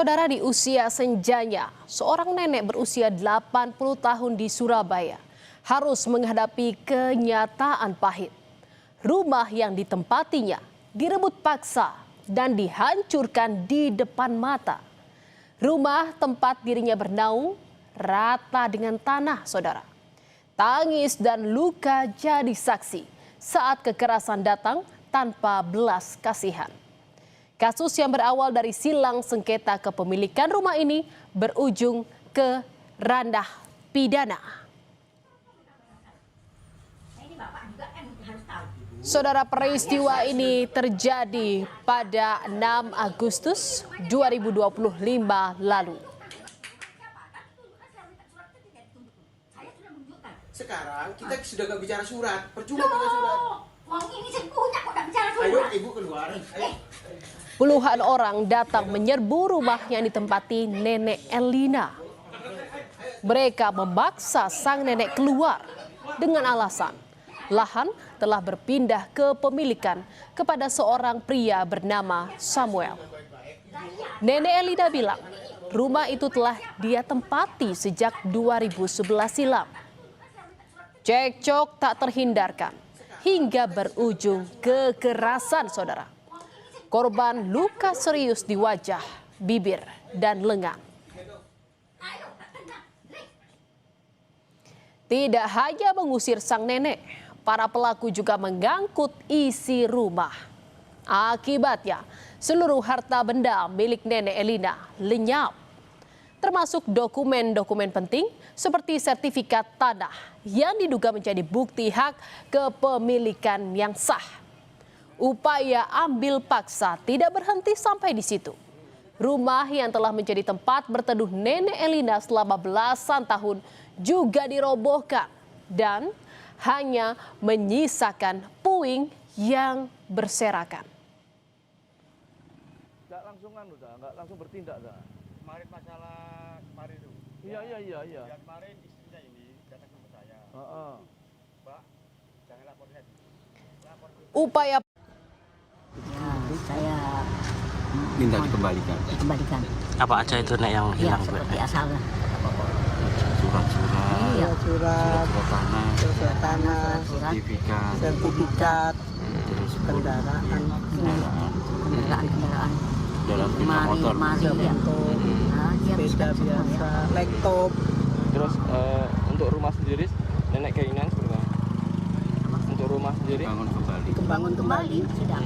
Saudara, di usia senjanya, seorang nenek berusia 80 tahun di Surabaya harus menghadapi kenyataan pahit. Rumah yang ditempatinya direbut paksa dan dihancurkan di depan mata. Rumah tempat dirinya bernaung rata dengan tanah, saudara. Tangis dan luka jadi saksi saat kekerasan datang tanpa belas kasihan. Kasus yang berawal dari silang sengketa kepemilikan rumah ini berujung ke ranah pidana. Saudara, peristiwa ini terjadi pada 6 Agustus 2025 lalu. Sekarang kita sudah gak bicara surat, percuma punya surat. Ini saya punya kok gak bicara surat. Ayo ibu keluar. Ayo. Puluhan orang datang menyerbu rumah yang ditempati Nenek Elina. Mereka memaksa sang nenek keluar dengan alasan lahan telah berpindah kepemilikan kepada seorang pria bernama Samuel. Nenek Elina bilang rumah itu telah dia tempati sejak 2011 silam. Cekcok tak terhindarkan hingga berujung kekerasan, saudara. Korban luka serius di wajah, bibir, dan lengan. Tidak hanya mengusir sang nenek, para pelaku juga mengangkut isi rumah. Akibatnya, seluruh harta benda milik Nenek Elina lenyap, termasuk dokumen-dokumen penting seperti sertifikat tanah yang diduga menjadi bukti hak kepemilikan yang sah. Upaya ambil paksa tidak berhenti sampai di situ. Rumah yang telah menjadi tempat berteduh Nenek Elina selama belasan tahun juga dirobohkan dan hanya menyisakan puing yang berserakan. Nggak langsung bertindak dah. Kemarin masalah kemarin itu. Iya. Yang kemarin istrinya ini datang ke saya. Mbak, jangan lapor lagi. Upaya Ya, saya minta dikembalikan. Apa aja itu Nek yang ya hilang? seperti asal lah. Surat-surat, Iya. Surat tanah, Surat sertifikat, terus kendaraan, kendaraan. dalam motor. Mari ya. Nah, dia sepeda bisa semua, biasa, ya. laptop. Terus untuk rumah sendiri, nenek keinginan seperti apa? Untuk rumah sendiri? Bangun kembali. Sudah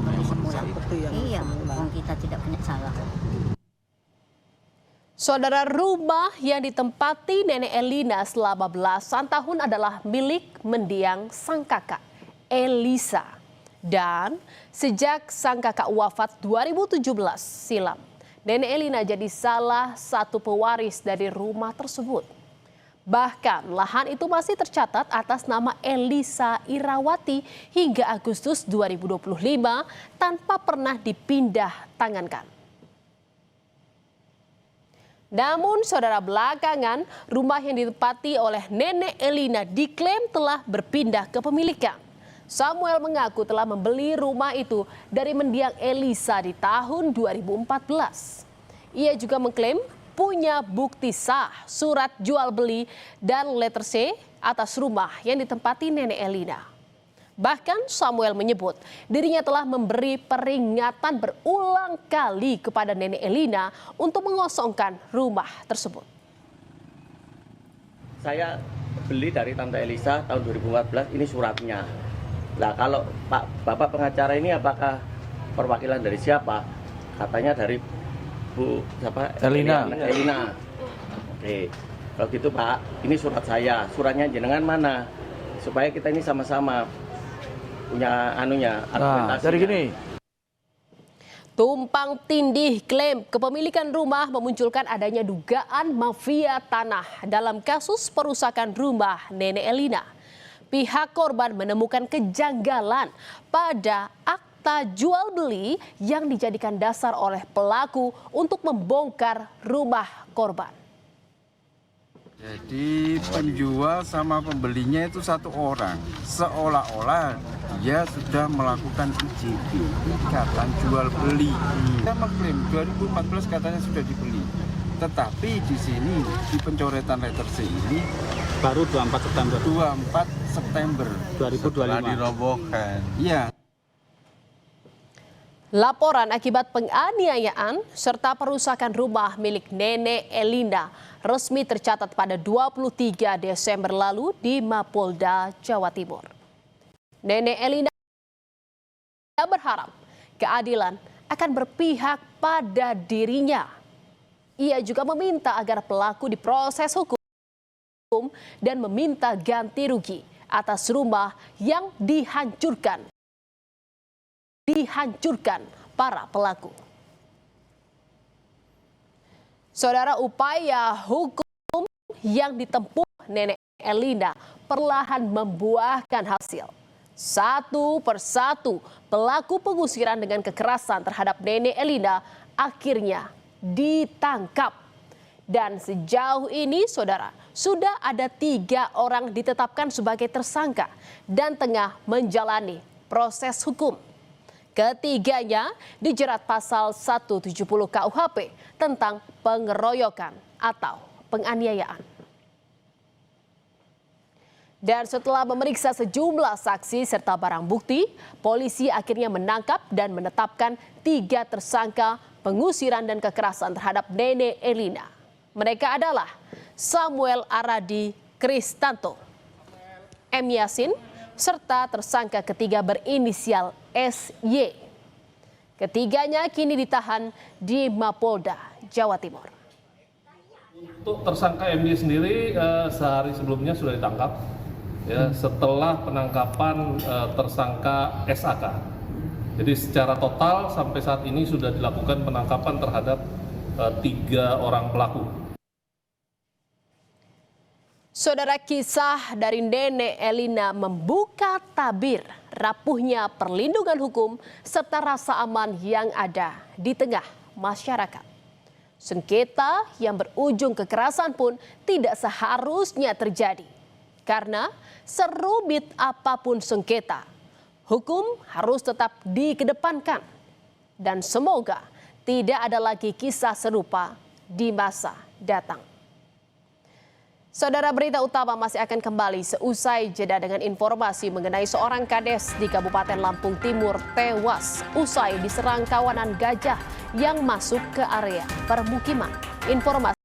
seperti semula. Seperti yang Iya, semula. wong kita tidak punya salah. Saudara, rumah yang ditempati Nenek Elina selama belasan tahun adalah milik mendiang sang kakak, Elisa. Dan sejak sang kakak wafat 2017 silam, Nenek Elina jadi salah satu pewaris dari rumah tersebut. Bahkan lahan itu masih tercatat atas nama Elisa Irawati hingga Agustus 2025 tanpa pernah dipindah tangankan. Namun saudara, belakangan rumah yang ditempati oleh Nenek Elina diklaim telah berpindah kepemilikan. Samuel mengaku telah membeli rumah itu dari mendiang Elisa di tahun 2014. Ia juga mengklaim punya bukti sah surat jual beli dan letter C atas rumah yang ditempati Nenek Elina. Bahkan Samuel menyebut dirinya telah memberi peringatan berulang kali kepada Nenek Elina untuk mengosongkan rumah tersebut. Saya beli dari Tante Elisa tahun 2014, ini suratnya. Nah, kalau Bapak pengacara ini apakah perwakilan dari siapa? Katanya dari Bu siapa? Elina. Oke. Kalau gitu Pak, ini surat saya. Suratnya jenengan mana? Supaya kita ini sama-sama punya argumentasinya. Dari gini. Tumpang tindih klaim kepemilikan rumah memunculkan adanya dugaan mafia tanah dalam kasus perusakan rumah Nenek Elina. Pihak korban menemukan kejanggalan pada akta jual beli yang dijadikan dasar oleh pelaku untuk membongkar rumah korban. Jadi penjual sama pembelinya itu satu orang, seolah-olah dia sudah melakukan IJB, ikatan jual beli. Dia mengklaim 2014 katanya sudah dibeli, tetapi di sini di pencoretan letter C ini Baru 24 September 24 September 2025. dirobohkan. Iya. Laporan akibat penganiayaan serta perusakan rumah milik Nenek Elina resmi tercatat pada 23 Desember lalu di Mapolda, Jawa Timur. Nenek Elina berharap keadilan akan berpihak pada dirinya. Ia juga meminta agar pelaku diproses hukum dan meminta ganti rugi atas rumah yang dihancurkan para pelaku. Saudara, upaya hukum yang ditempuh Nenek Elina perlahan membuahkan hasil. Satu persatu pelaku pengusiran dengan kekerasan terhadap Nenek Elina akhirnya ditangkap. Dan sejauh ini, saudara, sudah ada 3 orang ditetapkan sebagai tersangka dan tengah menjalani proses hukum. Ketiganya dijerat pasal 170 KUHP tentang pengeroyokan atau penganiayaan. Dan setelah memeriksa sejumlah saksi serta barang bukti, polisi akhirnya menangkap dan menetapkan 3 tersangka pengusiran dan kekerasan terhadap Nenek Elina. Mereka adalah Samuel Aradi Kristanto, M. Yasin, serta tersangka ketiga berinisial SY. Ketiganya kini ditahan di Mapolda, Jawa Timur. Untuk tersangka MY sendiri sehari sebelumnya sudah ditangkap ya, setelah penangkapan tersangka SAK. Jadi secara total sampai saat ini sudah dilakukan penangkapan terhadap 3 orang pelaku. Saudara, kisah dari Nenek Elina membuka tabir rapuhnya perlindungan hukum serta rasa aman yang ada di tengah masyarakat. Sengketa yang berujung kekerasan pun tidak seharusnya terjadi. Karena serumit apapun sengketa, hukum harus tetap dikedepankan. Dan semoga tidak ada lagi kisah serupa di masa datang. Saudara, berita utama masih akan kembali seusai jeda dengan informasi mengenai seorang kades di Kabupaten Lampung Timur tewas usai diserang kawanan gajah yang masuk ke area permukiman. Informasi